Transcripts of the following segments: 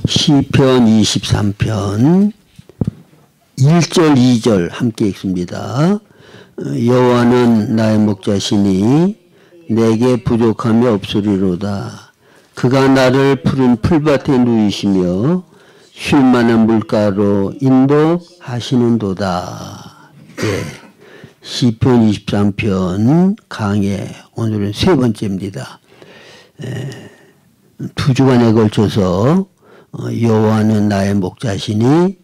시편 23편 1절 2절 함께 읽습니다. 여호와는 나의 목자시니 내게 부족함이 없으리로다. 그가 나를 푸른 풀밭에 누이시며 쉴 만한 물가로 인도하시는도다. 예. 시편 23편 강해 오늘은 세 번째입니다. 두 주간에 걸쳐서 여호와는 나의 목자시니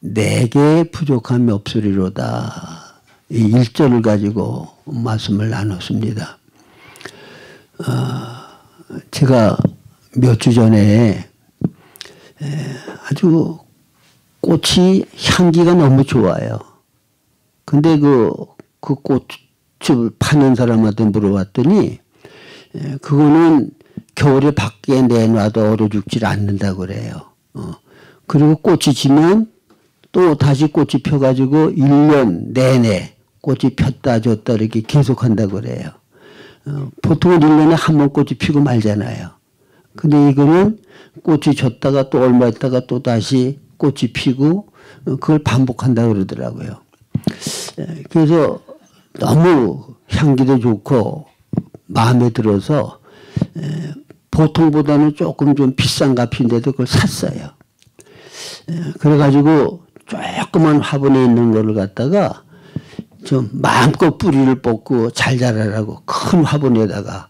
내게 부족함이 없으리로다. 이 1절을 가지고 말씀을 나눴습니다. 제가 몇 주 전에 아주 꽃이 향기가 너무 좋아요. 근데 그 꽃을 파는 사람한테 물어봤더니 그거는 겨울에 밖에 내놔도 얼어 죽질 않는다고 그래요. 그리고 꽃이 지면 또 다시 꽃이 펴가지고 1년 내내 꽃이 폈다 졌다 이렇게 계속 한다고 그래요. 보통은 1년에 한 번 꽃이 피고 말잖아요. 근데 이거는 꽃이 졌다가 또 얼마 있다가 또 다시 꽃이 피고 그걸 반복한다고 그러더라고요. 그래서 너무 향기도 좋고 마음에 들어서 보통보다는 조금 좀 비싼 값인데도 그걸 샀어요. 그래가지고 조그만 화분에 있는 거를 갖다가 좀 마음껏 뿌리를 뽑고 잘 자라라고 큰 화분에다가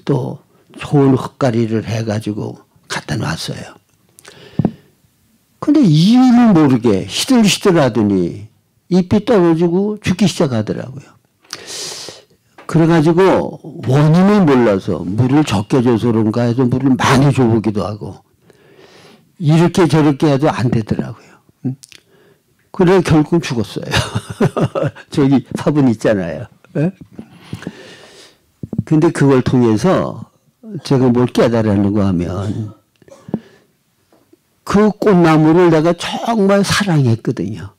또 좋은 흙가리를 해가지고 갖다 놨어요. 근데 이유를 모르게 시들시들 하더니 잎이 떨어지고 죽기 시작하더라고요. 그래가지고 원인을 몰라서 물을 적게 줘서 그런가 해서 물을 많이 줘보기도 하고 이렇게 저렇게 해도 안 되더라고요. 그래 결국 죽었어요. 저기 화분 있잖아요. 근데 그걸 통해서 제가 뭘 깨달았는가 하면 그 꽃나무를 내가 정말 사랑했거든요.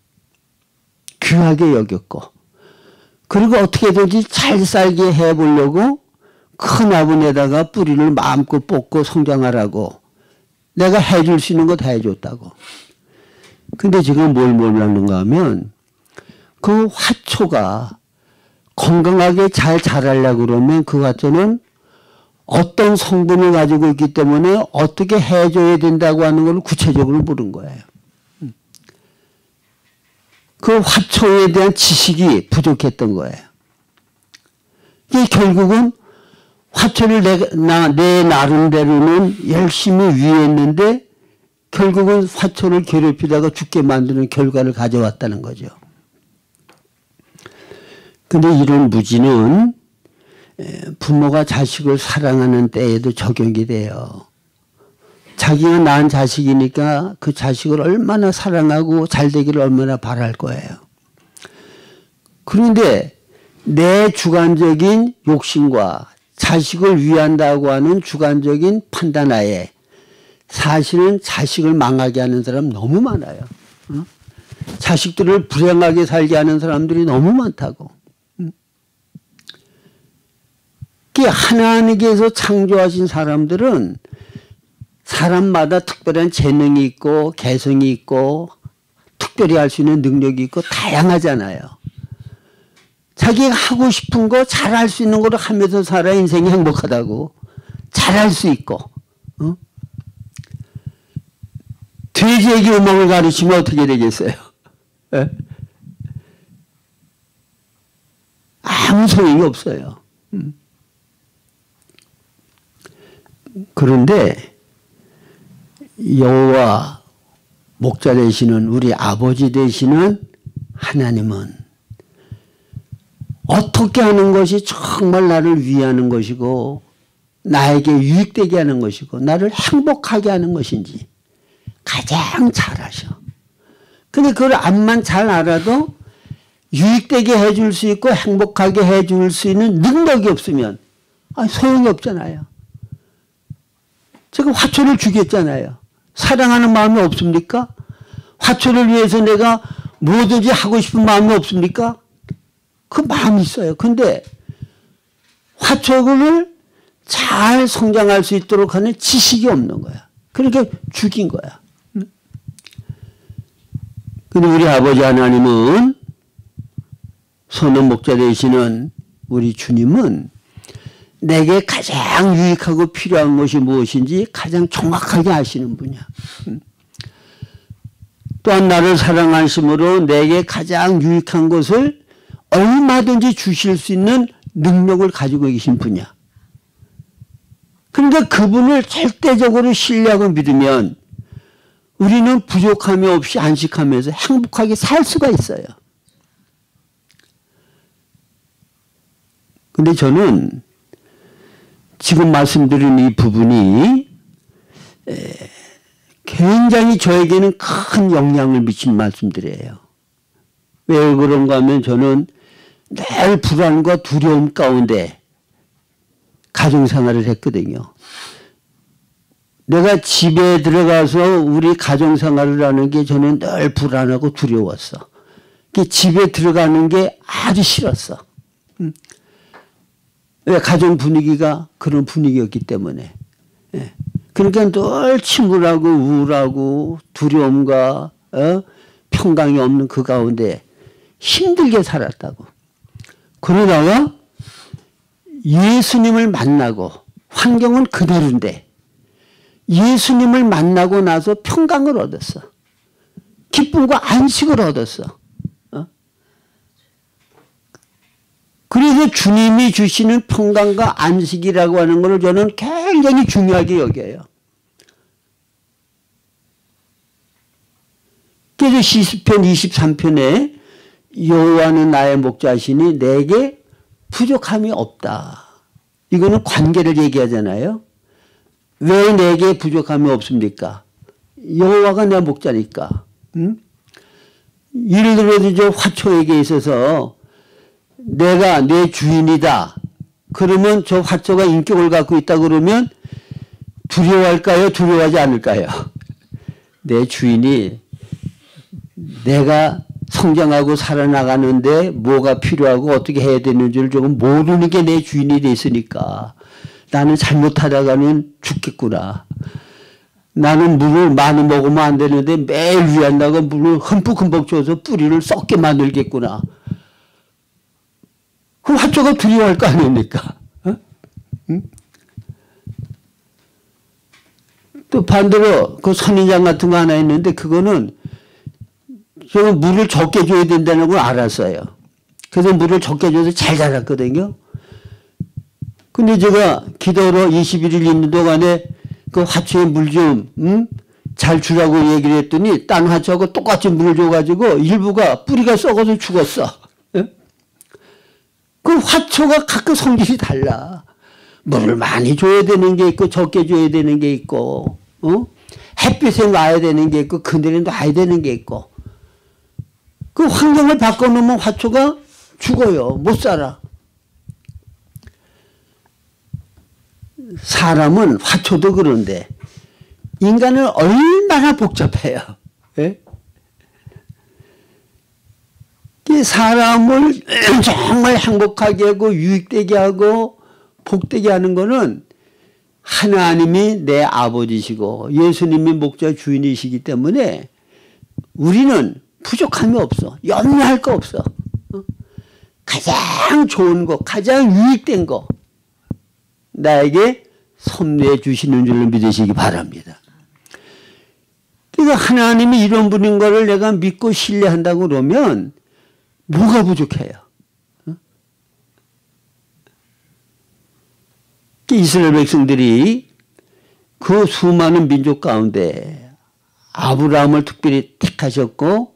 귀하게 여겼고 그리고 어떻게든지 잘 살게 해보려고 큰 화분에다가 뿌리를 마음껏 뽑고 성장하라고 내가 해줄 수 있는 거 다 해줬다고. 근데 제가 뭘 몰랐는가 하면 그 화초가 건강하게 잘 자라려고 그러면 그 화초는 어떤 성분을 가지고 있기 때문에 어떻게 해줘야 된다고 하는 걸 구체적으로 모른 거예요. 그 화초에 대한 지식이 부족했던 거예요. 이게 결국은 화초를 내 나름대로는 열심히 위했는데 결국은 화초를 괴롭히다가 죽게 만드는 결과를 가져왔다는 거죠. 근데 이런 무지는 부모가 자식을 사랑하는 때에도 적용이 돼요. 자기가 낳은 자식이니까 그 자식을 얼마나 사랑하고 잘 되기를 얼마나 바랄 거예요. 그런데 내 주관적인 욕심과 자식을 위한다고 하는 주관적인 판단하에 사실은 자식을 망하게 하는 사람 너무 많아요. 자식들을 불행하게 살게 하는 사람들이 너무 많다고. 하나님께서 창조하신 사람들은 사람마다 특별한 재능이 있고 개성이 있고 특별히 할 수 있는 능력이 있고 다양하잖아요. 자기가 하고 싶은 거 잘할 수 있는 거를 하면서 살아야 인생이 행복하다고. 잘할 수 있고. 돼지에게 음악을 가르치면 어떻게 되겠어요? 에? 아무 소용이 없어요. 그런데 여호와 목자 되시는 우리 아버지 되시는 하나님은 어떻게 하는 것이 정말 나를 위하는 것이고 나에게 유익되게 하는 것이고 나를 행복하게 하는 것인지 가장 잘 아셔. 근데 그걸 암만 잘 알아도 유익되게 해줄 수 있고 행복하게 해줄 수 있는 능력이 없으면 소용이 없잖아요. 제가 화초를 주겠잖아요. 사랑하는 마음이 없습니까? 화초를 위해서 내가 뭐든지 하고 싶은 마음이 없습니까? 그 마음이 있어요. 근데 화초를 잘 성장할 수 있도록 하는 지식이 없는 거야. 그렇게 죽인 거야. 근데 우리 아버지 하나님은, 선원 목자 되시는 우리 주님은 내게 가장 유익하고 필요한 것이 무엇인지 가장 정확하게 아시는 분이야. 또한 나를 사랑하심으로 내게 가장 유익한 것을 얼마든지 주실 수 있는 능력을 가지고 계신 분이야. 그러니까 그분을 절대적으로 신뢰하고 믿으면 우리는 부족함이 없이 안식하면서 행복하게 살 수가 있어요. 근데 저는 지금 말씀드린 이 부분이 굉장히 저에게는 큰 영향을 미친 말씀들이에요. 왜 그런가 하면 저는 늘 불안과 두려움 가운데 가정생활을 했거든요. 내가 집에 들어가서 우리 가정생활을 하는 게 저는 늘 불안하고 두려웠어. 집에 들어가는 게 아주 싫었어. 왜? 가정 분위기가 그런 분위기였기 때문에. 그러니까 늘 침울하고 우울하고 두려움과 평강이 없는 그 가운데 힘들게 살았다고. 그러다가 예수님을 만나고, 환경은 그대로인데 예수님을 만나고 나서 평강을 얻었어. 기쁨과 안식을 얻었어. 그래서 주님이 주시는 평강과 안식이라고 하는 것을 저는 굉장히 중요하게 여겨요. 그래서 시편 23편에 여호와는 나의 목자시니 내게 부족함이 없다. 이거는 관계를 얘기하잖아요. 왜 내게 부족함이 없습니까? 여호와가 내 목자니까. 예를 들어서 저 화초에게 있어서 내가 내 주인이다. 그러면 저 화초가 인격을 갖고 있다 그러면 두려워할까요? 두려워하지 않을까요? 내 주인이 내가 성장하고 살아나가는데 뭐가 필요하고 어떻게 해야 되는지를 조금 모르는 게 내 주인이 됐으니까 나는 잘못하다가는 죽겠구나. 나는 물을 많이 먹으면 안 되는데 매일 위한다고 물을 흠뻑흠뻑 줘서 뿌리를 썩게 만들겠구나. 그 화초가 두려워할 거 아닙니까? 응? 또 반대로 그 선인장 같은 거 하나 있는데 그거는 저 물을 적게 줘야 된다는 걸 알았어요. 그래서 물을 적게 줘서 잘 자랐거든요. 근데 제가 기도로 21일 있는 동안에 그 화초에 물 좀 잘 주라고 얘기를 했더니 딴 화초하고 똑같이 물을 줘가지고 일부가 뿌리가 썩어서 죽었어. 그 화초가 각각 성질이 달라. 물을 많이 줘야 되는 게 있고 적게 줘야 되는 게 있고 햇빛에 놔야 되는 게 있고 그늘에 놔야 되는 게 있고 그 환경을 바꿔놓으면 화초가 죽어요. 못 살아. 사람은 화초도 그런데 인간은 얼마나 복잡해요. 예? 사람을 정말 행복하게 하고 유익되게 하고 복되게 하는 거는 하나님이 내 아버지시고 예수님이 목자 주인이시기 때문에 우리는 부족함이 없어. 염려할 거 없어. 가장 좋은 거, 가장 유익된 거 나에게 섭리해 주시는 줄로 믿으시기 바랍니다. 그러니까 하나님이 이런 분인 거를 내가 믿고 신뢰한다고 그러면 뭐가 부족해요? 이스라엘 백성들이 그 수많은 민족 가운데 아브라함을 특별히 택하셨고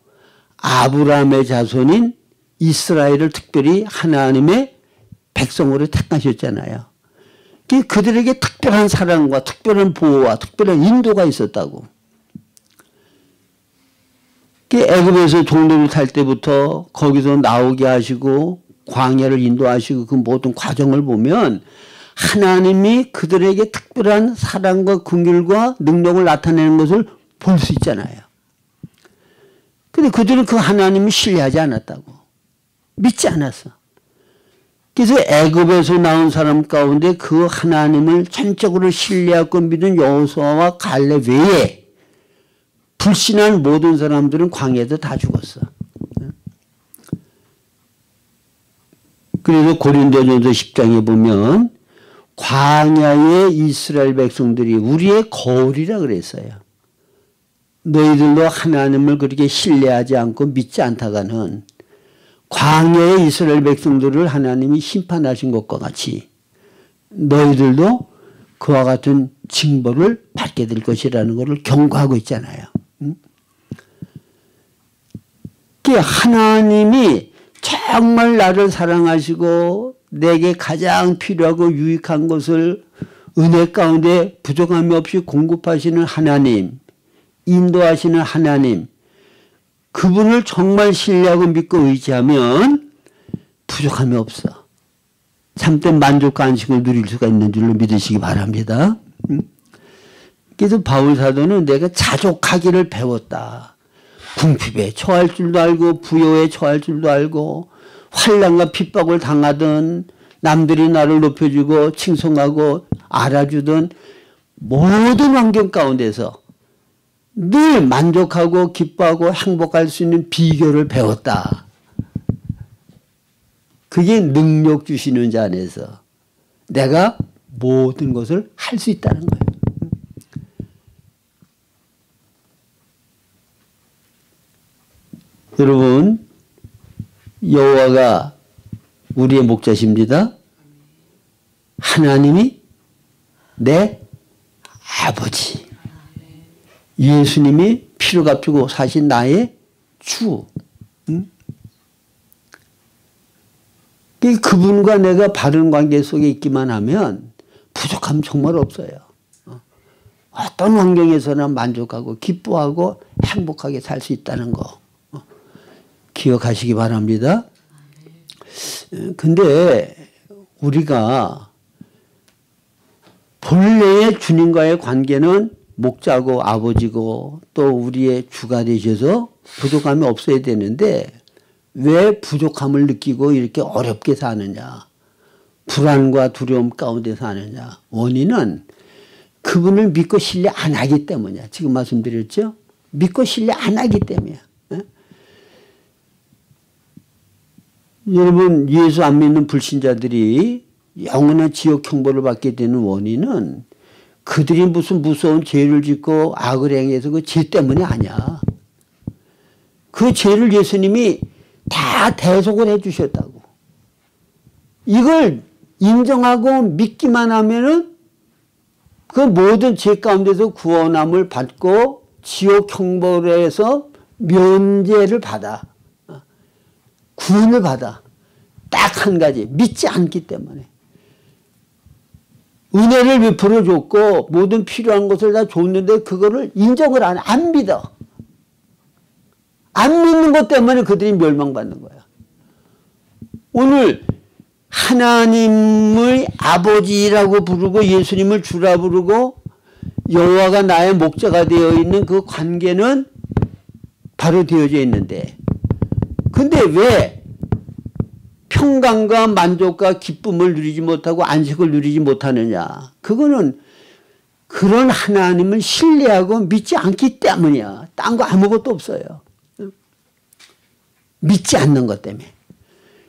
아브라함의 자손인 이스라엘을 특별히 하나님의 백성으로 택하셨잖아요. 그들에게 특별한 사랑과 특별한 보호와 특별한 인도가 있었다고. 애굽에서 종로를 탈 때부터 거기서 나오게 하시고 광야를 인도하시고 그 모든 과정을 보면 하나님이 그들에게 특별한 사랑과 긍휼과 능력을 나타내는 것을 볼 수 있잖아요. 근데 그들은 그 하나님을 신뢰하지 않았다고. 믿지 않았어. 그래서 애굽에서 나온 사람 가운데 그 하나님을 전적으로 신뢰하고 믿은 여호수아와 갈렙 외에 불신한 모든 사람들은 광야에서 다 죽었어. 그래서 고린도전서 10장에 보면 광야의 이스라엘 백성들이 우리의 거울이라 그랬어요. 너희들도 하나님을 그렇게 신뢰하지 않고 믿지 않다가는 광야의 이스라엘 백성들을 하나님이 심판하신 것과 같이 너희들도 그와 같은 징벌을 받게 될 것이라는 것을 경고하고 있잖아요. 하나님이 정말 나를 사랑하시고 내게 가장 필요하고 유익한 것을 은혜 가운데 부족함이 없이 공급하시는 하나님, 인도하시는 하나님, 그분을 정말 신뢰하고 믿고 의지하면 부족함이 없어. 참된 만족과 안식을 누릴 수가 있는 줄로 믿으시기 바랍니다. 그래서 바울 사도는 내가 자족하기를 배웠다. 궁핍에 처할 줄도 알고 부요에 처할 줄도 알고 환난과 핍박을 당하든 남들이 나를 높여주고 칭송하고 알아주던 모든 환경 가운데서 늘 만족하고 기뻐하고 행복할 수 있는 비결을 배웠다. 그게 능력 주시는 자 안에서 내가 모든 것을 할 수 있다는 거예요. 여러분, 여호와가 우리의 목자십니다. 하나님이 내 아버지. 예수님이 피를 값주고 사신 나의 주. 그분과 내가 바른 관계 속에 있기만 하면 부족함 정말 없어요. 어떤 환경에서나 만족하고 기뻐하고 행복하게 살 수 있다는 거 기억하시기 바랍니다. 근데 우리가 본래의 주님과의 관계는 목자고 아버지고 또 우리의 주가 되셔서 부족함이 없어야 되는데 왜 부족함을 느끼고 이렇게 어렵게 사느냐, 불안과 두려움 가운데 사느냐. 원인은 그분을 믿고 신뢰 안 하기 때문이야. 지금 말씀드렸죠? 믿고 신뢰 안 하기 때문이야. 여러분, 예수 안 믿는 불신자들이 영원한 지옥 형벌을 받게 되는 원인은 그들이 무슨 무서운 죄를 짓고 악을 행해서 그 죄 때문이 아니야. 그 죄를 예수님이 다 대속을 해 주셨다고. 이걸 인정하고 믿기만 하면은 그 모든 죄 가운데서 구원함을 받고 지옥 형벌에서 면제를 받아. 구원을 받아. 딱 한 가지. 믿지 않기 때문에. 은혜를 베풀어 줬고 모든 필요한 것을 다 줬는데 그거를 인정을 안 믿어. 안 믿는 것 때문에 그들이 멸망받는 거야. 오늘 하나님을 아버지라고 부르고 예수님을 주라 부르고 여호와가 나의 목자가 되어 있는 그 관계는 바로 되어져 있는데 근데 왜 평강과 만족과 기쁨을 누리지 못하고 안식을 누리지 못하느냐. 그거는 그런 하나님을 신뢰하고 믿지 않기 때문이야. 딴 거 아무것도 없어요. 믿지 않는 것 때문에.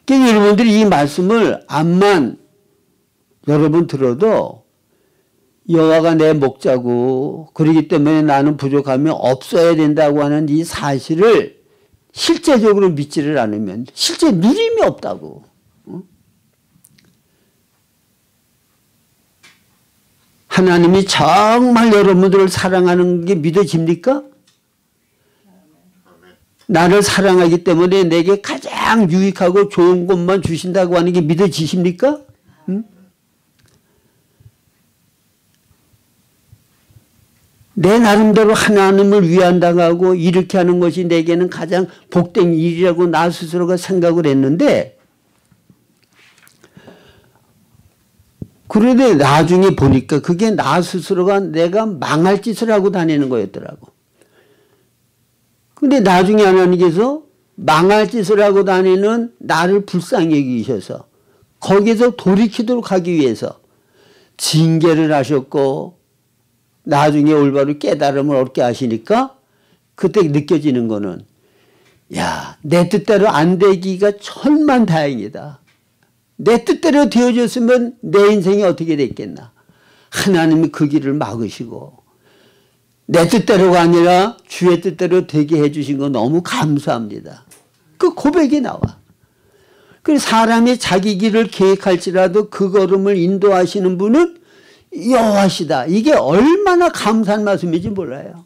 그러니까 여러분들이 이 말씀을 암만 여러분 들어도 여호와가 내 목자고 그러기 때문에 나는 부족함이 없어야 된다고 하는 이 사실을 실제적으로 믿지를 않으면 실제 누림이 없다고. 하나님이 정말 여러분들을 사랑하는 게 믿어집니까? 나를 사랑하기 때문에 내게 가장 유익하고 좋은 것만 주신다고 하는 게 믿어지십니까? 응? 내 나름대로 하나님을 위한다고 이렇게 하는 것이 내게는 가장 복된 일이라고 나 스스로가 생각을 했는데 그런데 나중에 보니까 그게 나 스스로가 내가 망할 짓을 하고 다니는 거였더라고. 근데 나중에 하나님께서 망할 짓을 하고 다니는 나를 불쌍히 여기셔서 거기에서 돌이키도록 하기 위해서 징계를 하셨고 나중에 올바로 깨달음을 얻게 하시니까 그때 느껴지는 거는 야, 내 뜻대로 안 되기가 천만다행이다. 내 뜻대로 되어졌으면 내 인생이 어떻게 됐겠나. 하나님이 그 길을 막으시고 내 뜻대로가 아니라 주의 뜻대로 되게 해주신 거 너무 감사합니다. 그 고백이 나와. 그래서 사람이 자기 길을 계획할지라도 그 걸음을 인도하시는 분은 여호와시다. 이게 얼마나 감사한 말씀인지 몰라요.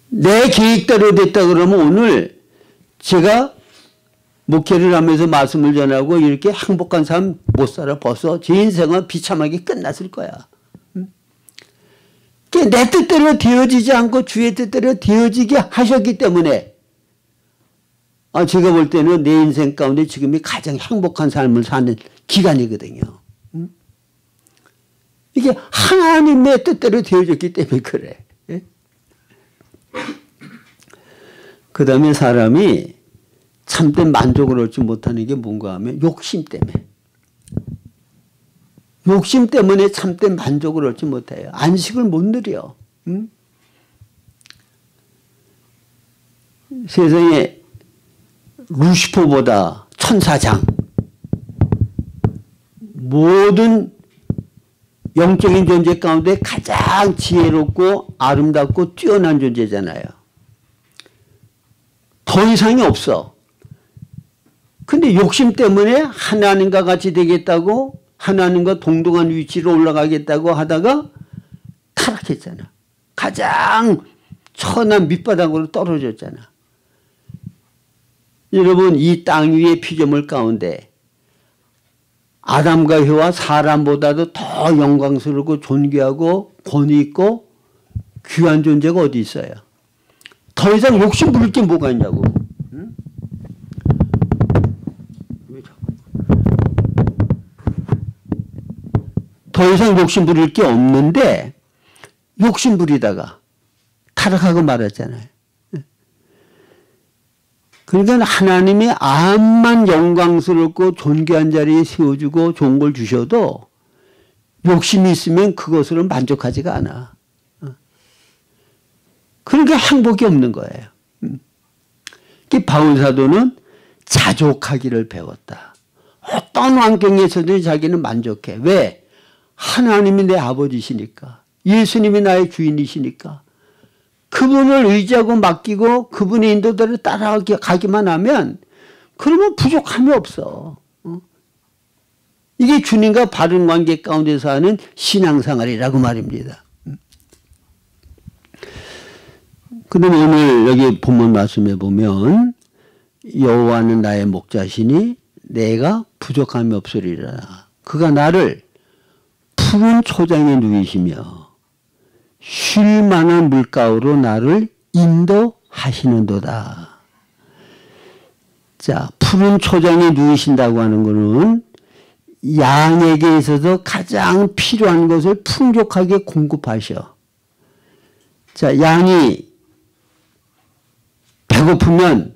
내 계획대로 됐다 그러면 오늘 제가 목회를 하면서 말씀을 전하고 이렇게 행복한 삶 못 살아 벌써 제 인생은 비참하게 끝났을 거야. 내 뜻대로 되어지지 않고 주의 뜻대로 되어지게 하셨기 때문에 제가 볼 때는 내 인생 가운데 지금이 가장 행복한 삶을 사는 기간이거든요. 이게 하나님의 뜻대로 되어졌기 때문에 그래. 그 다음에 사람이 참된 만족을 얻지 못하는 게 뭔가 하면 욕심 때문에. 욕심 때문에 참된 만족을 얻지 못해요. 안식을 못 누려. 세상에 루시퍼보다 천사장, 모든 영적인 존재 가운데 가장 지혜롭고 아름답고 뛰어난 존재잖아요. 더 이상이 없어. 근데 욕심 때문에 하나님과 같이 되겠다고 하나님과 동등한 위치로 올라가겠다고 하다가 타락했잖아. 가장 천한 밑바닥으로 떨어졌잖아. 여러분 이 땅 위의 피조물 가운데 아담과 혀와 사람보다도 더 영광스럽고 존귀하고 권위 있고 귀한 존재가 어디 있어요? 더 이상 욕심 부릴 게 뭐가 있냐고. 응? 더 이상 욕심 부릴 게 없는데 욕심 부리다가 타락하고 말았잖아요. 그러니까 하나님이 암만 영광스럽고 존귀한 자리에 세워주고 좋은 걸 주셔도 욕심이 있으면 그것으로 만족하지가 않아. 그러니까 행복이 없는 거예요. 바울 사도는 자족하기를 배웠다. 어떤 환경에서든 자기는 만족해. 왜? 하나님이 내 아버지시니까. 예수님이 나의 주인이시니까. 그분을 의지하고 맡기고 그분의 인도대로 따라가기만 하면 그러면 부족함이 없어. 이게 주님과 바른 관계 가운데서 하는 신앙생활이라고 말입니다. 그다음에 오늘 여기 본문 말씀에 보면 여호와는 나의 목자시니 내가 부족함이 없으리라. 그가 나를 푸른 초장에 누이시며 쉴 만한 물가로 나를 인도하시는도다. 자, 푸른 초장에 누이신다고 하는 것은 양에게 있어서 가장 필요한 것을 풍족하게 공급하셔. 자, 양이 배고프면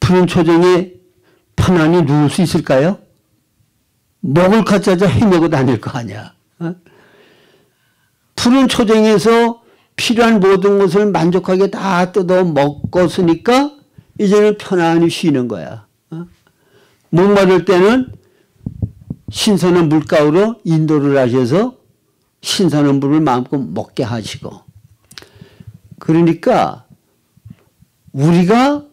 푸른 초장에 편안히 누울 수 있을까요? 먹을 것 찾아 헤매고 다닐 거 아니야. 푸른 초장에서 필요한 모든 것을 만족하게 다 뜯어 먹었으니까 이제는 편안히 쉬는 거야. 목마를 때는 신선한 물가로 인도를 하셔서 신선한 물을 마음껏 먹게 하시고. 그러니까 우리가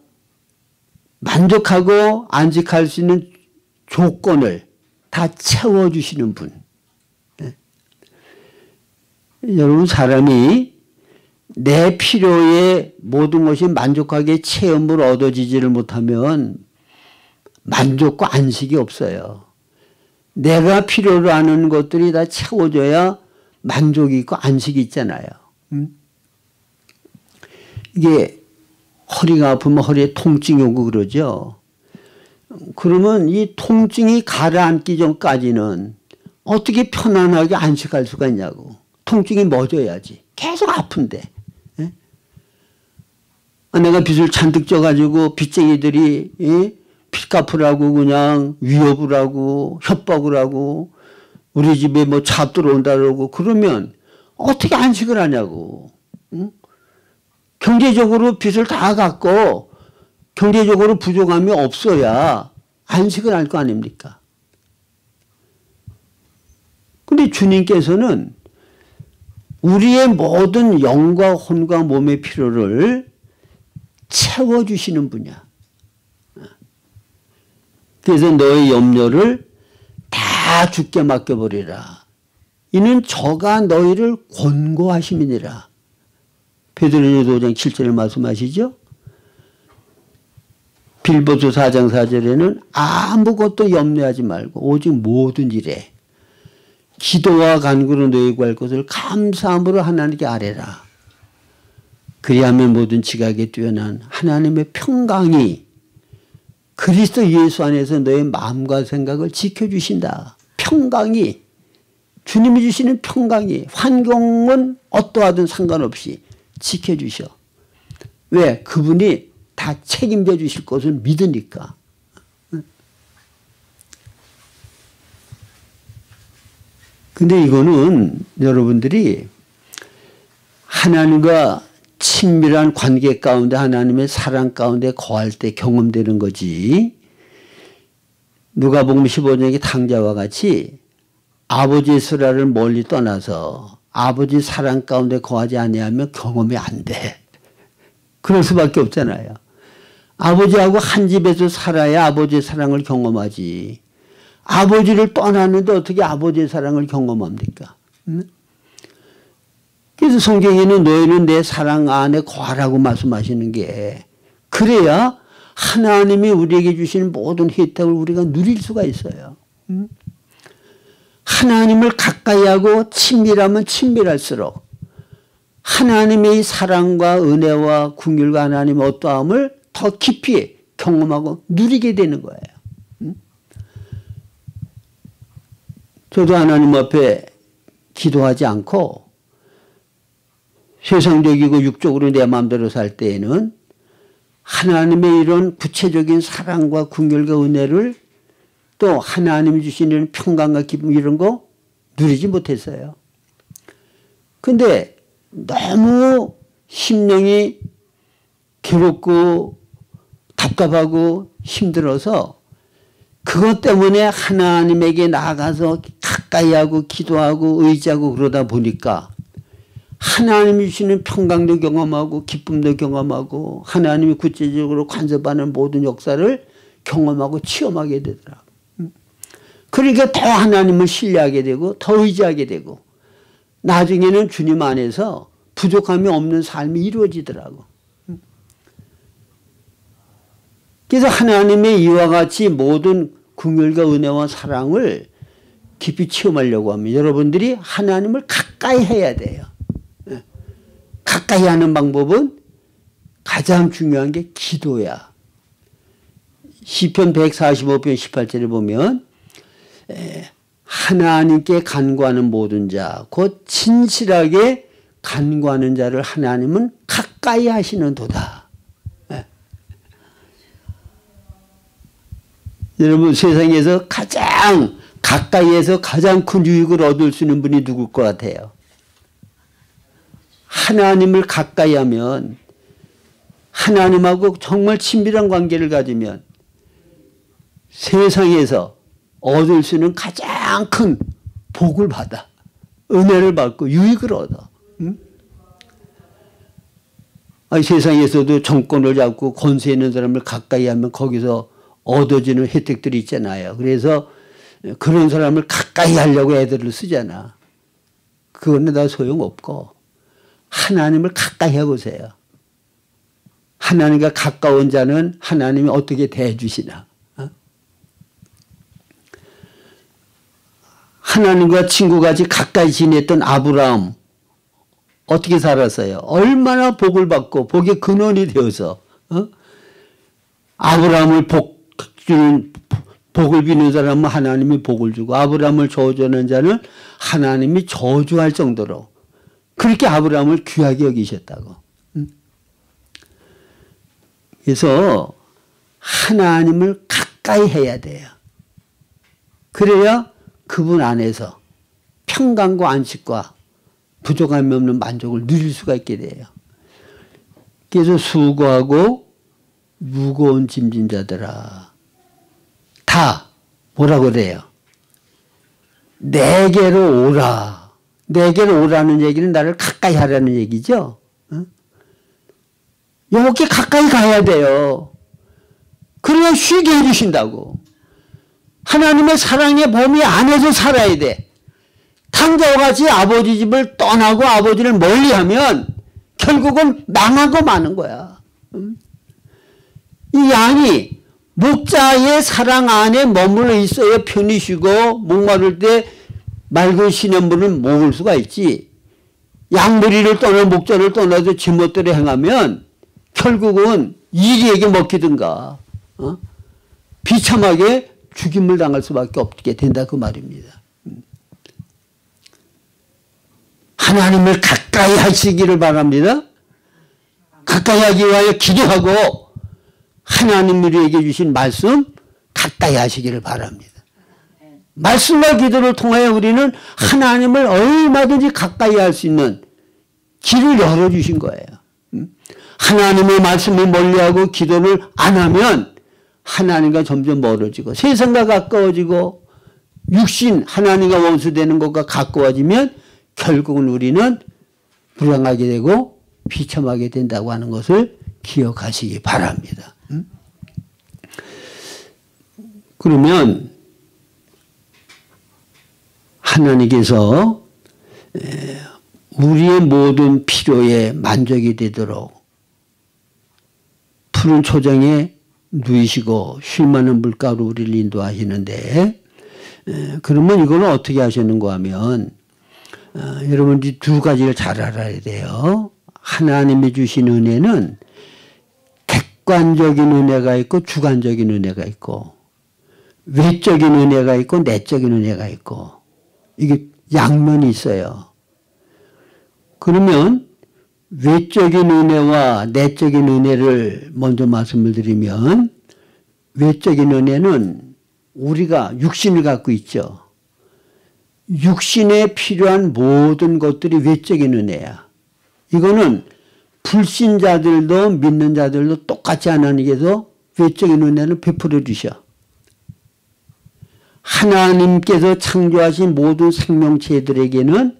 만족하고 안식할 수 있는 조건을 다 채워주시는 분. 여러분 사람이 내 필요에 모든 것이 만족하게 체험을 얻어지지를 못하면 만족과 안식이 없어요. 내가 필요로 하는 것들이 다 채워져야 만족이 있고 안식이 있잖아요. 이게 허리가 아프면 허리에 통증이 오고 그러죠. 그러면 이 통증이 가라앉기 전까지는 어떻게 편안하게 안식할 수가 있냐고. 통증이 멎어야지. 계속 아픈데. 내가 빚을 잔뜩 져가지고 빚쟁이들이 빚 갚으라고 그냥 위협을 하고 협박을 하고 우리 집에 뭐 잡 들어온다 그러고 그러면 어떻게 안식을 하냐고. 응? 경제적으로 빚을 다 갚고 경제적으로 부족함이 없어야 안식을 할 거 아닙니까? 근데 주님께서는 우리의 모든 영과 혼과 몸의 필요를 채워주시는 분이야. 그래서 너의 염려를 다 주께 맡겨버리라. 이는 저가 너희를 권고하심이니라. 베드로전서 5장 7절에 말씀하시죠. 빌보서 4장 4절에는 아무것도 염려하지 말고 오직 모든 일에 기도와 간구로 너희 구할 것을 감사함으로 하나님께 아뢰라. 그리하면 모든 지각에 뛰어난 하나님의 평강이 그리스도 예수 안에서 너의 마음과 생각을 지켜주신다. 평강이, 주님이 주시는 평강이 환경은 어떠하든 상관없이 지켜주셔. 왜? 그분이 다 책임져 주실 것을 믿으니까. 근데 이거는 여러분들이 하나님과 친밀한 관계 가운데 하나님의 사랑 가운데 거할 때 경험되는 거지. 누가복음 15장의 탕자와 같이 아버지의 수라를 멀리 떠나서 아버지 사랑 가운데 거하지 아니하면 경험이 안 돼. 그럴 수밖에 없잖아요. 아버지하고 한 집에서 살아야 아버지의 사랑을 경험하지. 아버지를 떠났는데 어떻게 아버지의 사랑을 경험합니까? 그래서 성경에는 너희는 내 사랑 안에 거하라고 말씀하시는 게 그래야 하나님이 우리에게 주시는 모든 혜택을 우리가 누릴 수가 있어요. 하나님을 가까이 하고 친밀하면 친밀할수록 하나님의 사랑과 은혜와 긍휼과 하나님의 어떠함을 더 깊이 경험하고 누리게 되는 거예요. 저도 하나님 앞에 기도하지 않고 세상적이고 육적으로 내 마음대로 살 때에는 하나님의 이런 구체적인 사랑과 긍휼과 은혜를 또 하나님이 주시는 평강과 기쁨 이런 거 누리지 못했어요. 근데 너무 심령이 괴롭고 답답하고 힘들어서 그것 때문에 하나님에게 나아가서 가까이 하고 기도하고 의지하고 그러다 보니까 하나님이 주시는 평강도 경험하고 기쁨도 경험하고 하나님이 구체적으로 간섭하는 모든 역사를 경험하고 체험하게 되더라고요. 그러니까 더 하나님을 신뢰하게 되고 더 의지하게 되고 나중에는 주님 안에서 부족함이 없는 삶이 이루어지더라고. 그래서 하나님의 이와 같이 모든 긍휼과 은혜와 사랑을 깊이 체험하려고 하면 여러분들이 하나님을 가까이 해야 돼요. 가까이 하는 방법은 가장 중요한 게 기도야. 시편 145편 18절에 보면 하나님께 간구하는 모든 자, 곧 진실하게 간구하는 자를 하나님은 가까이 하시는도다. 여러분 세상에서 가장 가까이에서 가장 큰 유익을 얻을 수 있는 분이 누굴 것 같아요? 하나님을 가까이 하면 하나님하고 정말 친밀한 관계를 가지면 세상에서 얻을 수 있는 가장 큰 복을 받아. 은혜를 받고 유익을 얻어. 응? 아니, 세상에서도 정권을 잡고 권세 있는 사람을 가까이 하면 거기서 얻어지는 혜택들이 있잖아요. 그래서 그런 사람을 가까이 하려고 애들을 쓰잖아. 그거는 다 소용없고 하나님을 가까이 해보세요. 하나님과 가까운 자는 하나님이 어떻게 대해주시나. 하나님과 친구같이 가까이 지냈던 아브라함 어떻게 살았어요? 얼마나 복을 받고 복의 근원이 되어서 아브라함을 복을 비는 사람은 하나님이 복을 주고 아브라함을 저주하는 자는 하나님이 저주할 정도로 그렇게 아브라함을 귀하게 여기셨다고. 그래서 하나님을 가까이 해야 돼요. 그래야 그분 안에서 평강과 안식과 부족함이 없는 만족을 누릴 수가 있게 돼요. 그래서 수고하고 무거운 짐진 자들아 다 뭐라고 그래요? 내게로 오라. 내게로 오라는 얘기는 나를 가까이 하라는 얘기죠. 이렇게 가까이 가야 돼요. 그래야 쉬게 해주신다고. 하나님의 사랑의 범위 안에서 살아야 돼. 탕자와 같이 아버지 집을 떠나고 아버지를 멀리하면 결국은 망하고 마는 거야. 이 양이 목자의 사랑 안에 머물러 있어야 편히 쉬고 목마를 때 맑은 시냇물을 먹을 수가 있지. 양무리를 떠나 목자를 떠나서 제멋대로 행하면 결국은 이리에게 먹히든가 비참하게 죽임을 당할 수밖에 없게 된다 그 말입니다. 하나님을 가까이 하시기를 바랍니다. 가까이 하기 위하여 기도하고 하나님 우리에게 주신 말씀 가까이 하시기를 바랍니다. 말씀과 기도를 통하여 우리는 하나님을 얼마든지 가까이 할 수 있는 길을 열어주신 거예요. 하나님의 말씀을 멀리하고 기도를 안 하면 하나님과 점점 멀어지고 세상과 가까워지고 육신 하나님과 원수되는 것과 가까워지면 결국은 우리는 불행하게 되고 비참하게 된다고 하는 것을 기억하시기 바랍니다. 그러면 하나님께서 우리의 모든 필요에 만족이 되도록 푸른 초장에 누이시고 쉴만한 물가로 우리를 인도하시는데 그러면 이걸 어떻게 하시는가 하면 여러분들이 두 가지를 잘 알아야 돼요. 하나님이 주신 은혜는 객관적인 은혜가 있고 주관적인 은혜가 있고 외적인 은혜가 있고 내적인 은혜가 있고 이게 양면이 있어요. 그러면 외적인 은혜와 내적인 은혜를 먼저 말씀을 드리면 외적인 은혜는 우리가 육신을 갖고 있죠. 육신에 필요한 모든 것들이 외적인 은혜야. 이거는 불신자들도 믿는 자들도 똑같이 하나님께서 외적인 은혜를 베풀어 주셔. 하나님께서 창조하신 모든 생명체들에게는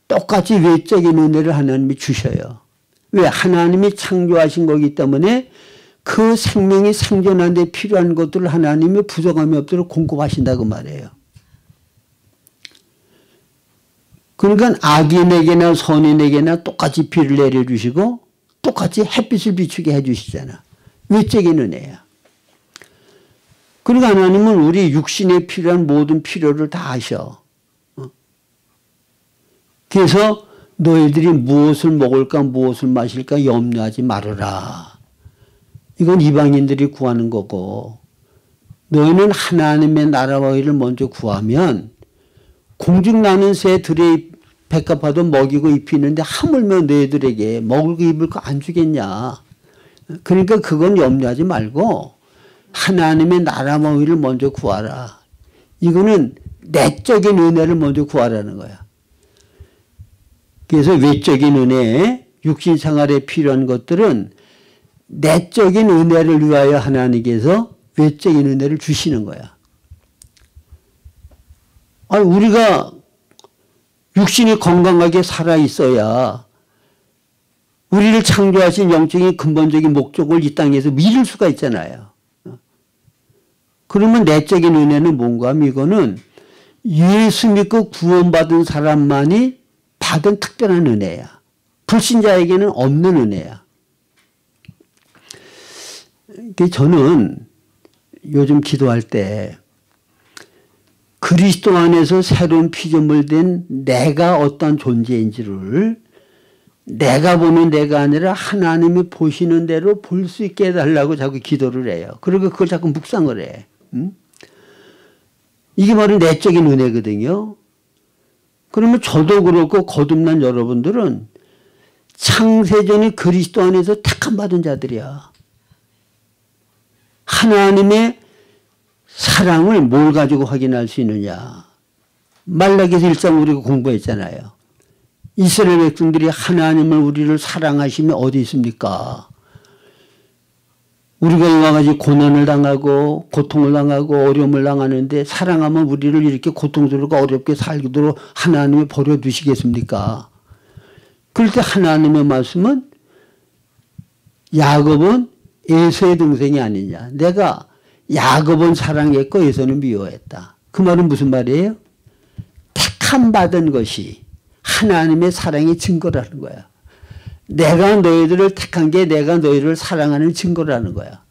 똑같이 외적인 은혜를 하나님이 주셔요. 왜? 하나님이 창조하신 거기 때문에 그 생명이 생존하는 데 필요한 것들을 하나님이 부족함이 없도록 공급하신다고 말해요. 그러니까 악인에게나 선인에게나 똑같이 비를 내려주시고 똑같이 햇빛을 비추게 해주시잖아. 외적인 은혜야. 그러니까 하나님은 우리 육신에 필요한 모든 필요를 다 하셔. 그래서 너희들이 무엇을 먹을까 무엇을 마실까 염려하지 말아라. 이건 이방인들이 구하는 거고 너희는 하나님의 나라와 의를 먼저 구하면 공중 나는 새들의 백합화도 먹이고 입히는데 하물며 너희들에게 먹을 거 입을 거 안 주겠냐. 그러니까 그건 염려하지 말고 하나님의 나라와 의를 먼저 구하라. 이거는 내적인 은혜를 먼저 구하라는 거야. 그래서 외적인 은혜, 육신 생활에 필요한 것들은 내적인 은혜를 위하여 하나님께서 외적인 은혜를 주시는 거야. 아니, 우리가 육신이 건강하게 살아있어야 우리를 창조하신 영적인 근본적인 목적을 이 땅에서 이룰 수가 있잖아요. 그러면 내적인 은혜는 뭔가 하면 이거는 예수 믿고 구원받은 사람만이 받은 특별한 은혜야. 불신자에게는 없는 은혜야. 저는 요즘 기도할 때 그리스도 안에서 새로운 피조물 된 내가 어떤 존재인지를 내가 보는 내가 아니라 하나님이 보시는 대로 볼 수 있게 해달라고 자꾸 기도를 해요. 그리고 그걸 자꾸 묵상을 해. 이게 바로 내적인 은혜거든요. 그러면 저도 그렇고 거듭난 여러분들은 창세전에 그리스도 안에서 택함 받은 자들이야. 하나님의 사랑을 뭘 가지고 확인할 수 있느냐. 말라기서 1장 우리가 공부했잖아요. 이스라엘 백성들이 하나님을 우리를 사랑하시면 어디 있습니까? 우리가 이와 같이 고난을 당하고 고통을 당하고 어려움을 당하는데 사랑하면 우리를 이렇게 고통스럽고 어렵게 살도록 하나님이 버려두시겠습니까? 그럴 때 하나님의 말씀은 야곱은 에서의 동생이 아니냐. 내가 야곱은 사랑했고 에서는 미워했다. 그 말은 무슨 말이에요? 택함 받은 것이 하나님의 사랑의 증거라는 거야. 내가 너희들을 택한 게 내가 너희를 사랑하는 증거라는 거야.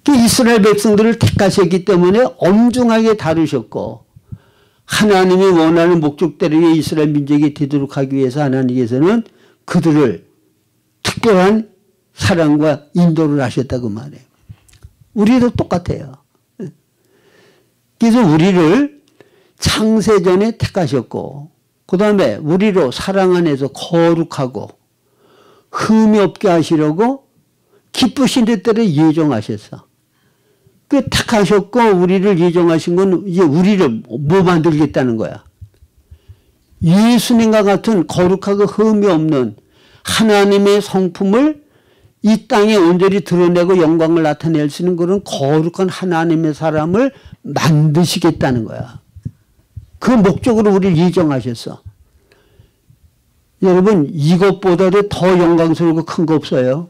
이스라엘 백성들을 택하셨기 때문에 엄중하게 다루셨고 하나님이 원하는 목적대로 이스라엘 민족이 되도록 하기 위해서 하나님께서는 그들을 특별한 사랑과 인도를 하셨다고 말해요. 우리도 똑같아요. 그래서 우리를 창세전에 택하셨고 그 다음에 우리로 사랑 안에서 거룩하고 흠이 없게 하시려고 기쁘신 뜻대로 예정하셨어. 그 택하셨고 우리를 예정하신 건 이제 우리를 뭐 만들겠다는 거야. 예수님과 같은 거룩하고 흠이 없는 하나님의 성품을 이 땅에 온전히 드러내고 영광을 나타낼 수 있는 그런 거룩한 하나님의 사람을 만드시겠다는 거야. 그 목적으로 우리를 예정하셨어. 여러분 이것보다도 더 영광스럽고 큰 거 없어요.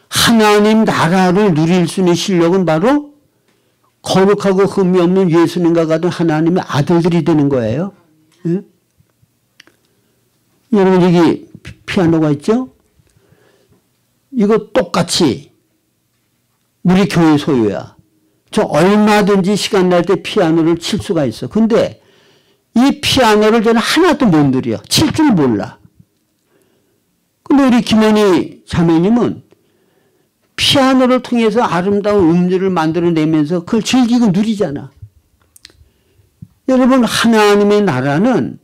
하나님 나라를 누릴 수 있는 실력은 바로 거룩하고 흠이 없는 예수님과 같은 하나님의 아들들이 되는 거예요. 예? 여러분 여기 피아노가 있죠? 이거 똑같이 우리 교회 소유야. 저 얼마든지 시간 날 때 피아노를 칠 수가 있어. 근데 이 피아노를 저는 하나도 못 누려. 칠 줄 몰라. 근데 우리 김현희 자매님은 피아노를 통해서 아름다운 음료를 만들어내면서 그걸 즐기고 누리잖아. 여러분 하나님의 나라는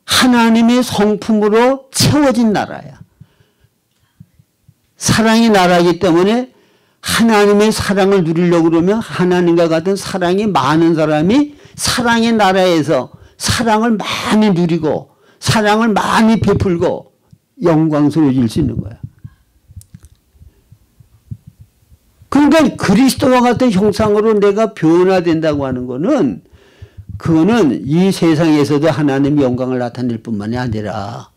하나님의 성품으로 채워진 나라야. 사랑의 나라이기 때문에 하나님의 사랑을 누리려고 그러면 하나님과 같은 사랑이 많은 사람이 사랑의 나라에서 사랑을 많이 누리고 사랑을 많이 베풀고 영광스러워질 수 있는 거야. 그러니까 그리스도와 같은 형상으로 내가 변화된다고 하는 거는 그거는 이 세상에서도 하나님의 영광을 나타낼 뿐만이 아니라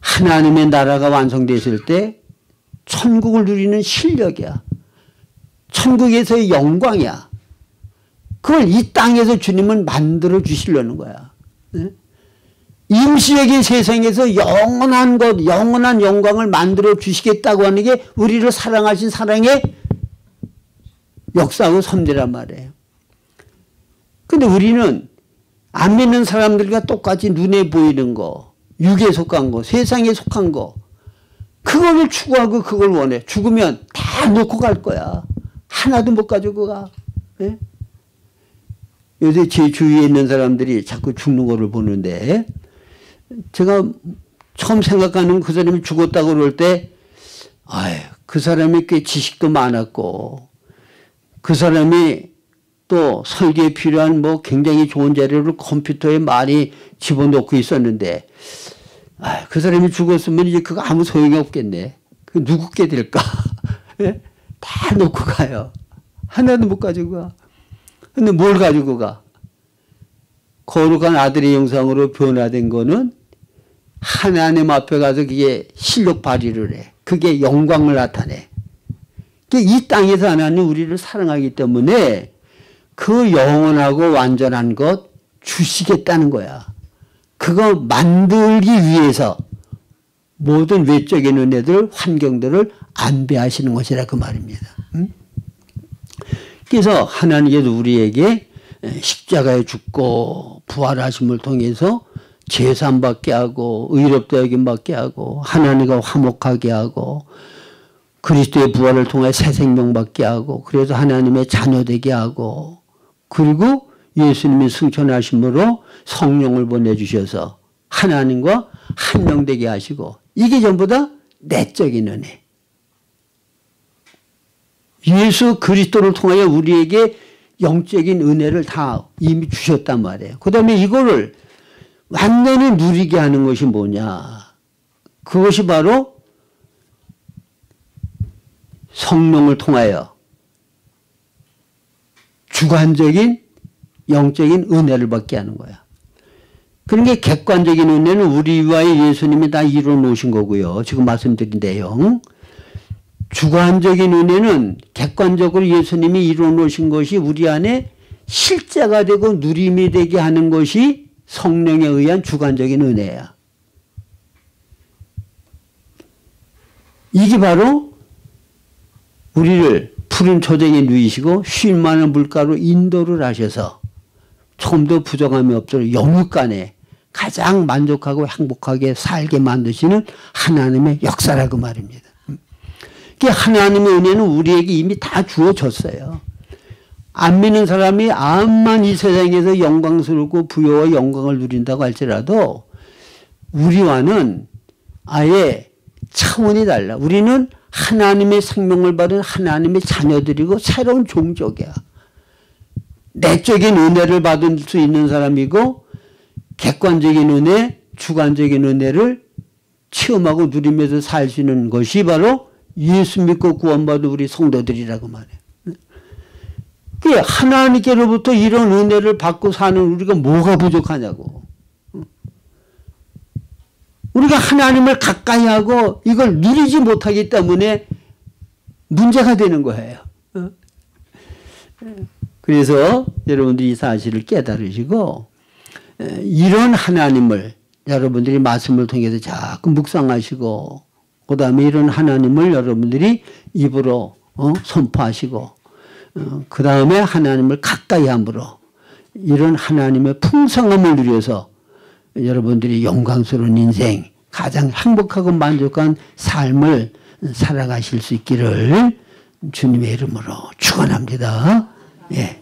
하나님의 나라가 완성됐을 때 천국을 누리는 실력이야. 천국에서의 영광이야. 그걸 이 땅에서 주님은 만들어 주시려는 거야. 임시적인 세상에서 영원한 것, 영원한 영광을 만들어 주시겠다고 하는 게 우리를 사랑하신 사랑의 역사하고 섭리란 말이에요. 근데 우리는 안 믿는 사람들과 똑같이 눈에 보이는 거, 육에 속한 거, 세상에 속한 거, 그걸 추구하고 그걸 원해. 죽으면 다 놓고 갈 거야. 하나도 못 가지고 가. 네? 요새 제 주위에 있는 사람들이 자꾸 죽는 거를 보는데 제가 처음 생각하는 그 사람이 죽었다고 그럴 때 아유, 그 사람이 꽤 지식도 많았고 그 사람이 또 설계에 필요한 뭐 굉장히 좋은 자료를 컴퓨터에 많이 집어넣고 있었는데 아, 그 사람이 죽었으면 이제 그거 아무 소용이 없겠네. 그 누구 게 될까? 예? 다 놓고 가요. 하나도 못 가지고 가. 근데 뭘 가지고 가? 거룩한 아들의 형상으로 변화된 거는 하나님 앞에 가서 그게 실력 발휘를 해. 그게 영광을 나타내. 이 땅에서 하나님 우리를 사랑하기 때문에 그 영원하고 완전한 것 주시겠다는 거야. 그거 만들기 위해서 모든 외적인 은혜들, 환경들을 안배하시는 것이라 그 말입니다. 그래서 하나님께서 우리에게 십자가에 죽고 부활하심을 통해서 제사함받게 하고 의롭다 여김받게 하고 하나님과 화목하게 하고 그리스도의 부활을 통해 새 생명 받게 하고 그래서 하나님의 자녀되게 하고 그리고 예수님이 승천하심으로 성령을 보내주셔서 하나님과 한 명 되게 하시고 이게 전부 다 내적인 은혜. 예수 그리스도를 통하여 우리에게 영적인 은혜를 다 이미 주셨단 말이에요. 그 다음에 이거를 완전히 누리게 하는 것이 뭐냐. 그것이 바로 성령을 통하여 주관적인 영적인 은혜를 받게 하는 거야. 그러니까 객관적인 은혜는 우리와의 예수님이 다 이루어 놓으신 거고요. 지금 말씀드린 내용. 주관적인 은혜는 객관적으로 예수님이 이루어 놓으신 것이 우리 안에 실제가 되고 누림이 되게 하는 것이 성령에 의한 주관적인 은혜야. 이게 바로 우리를 푸른 초정에 누이시고 쉴 만한 물가로 인도를 하셔서 조금 더 부족함이 없도록 영육간에 가장 만족하고 행복하게 살게 만드시는 하나님의 역사라고 말입니다. 하나님의 은혜는 우리에게 이미 다 주어졌어요. 안 믿는 사람이 암만 이 세상에서 영광스럽고 부여와 영광을 누린다고 할지라도 우리와는 아예 차원이 달라. 우리는 하나님의 생명을 받은 하나님의 자녀들이고 새로운 종족이야. 내적인 은혜를 받을 수 있는 사람이고 객관적인 은혜, 주관적인 은혜를 체험하고 누리면서 살 수 있는 것이 바로 예수 믿고 구원받은 우리 성도들이라고 말해요. 하나님께로부터 이런 은혜를 받고 사는 우리가 뭐가 부족하냐고. 우리가 하나님을 가까이 하고 이걸 누리지 못하기 때문에 문제가 되는 거예요. 그래서 여러분들이 이 사실을 깨달으시고 이런 하나님을 여러분들이 말씀을 통해서 자꾸 묵상하시고 그 다음에 이런 하나님을 여러분들이 입으로 선포하시고 그 다음에 하나님을 가까이 함으로 이런 하나님의 풍성함을 누려서 여러분들이 영광스러운 인생 가장 행복하고 만족한 삶을 살아가실 수 있기를 주님의 이름으로 축원합니다. 예.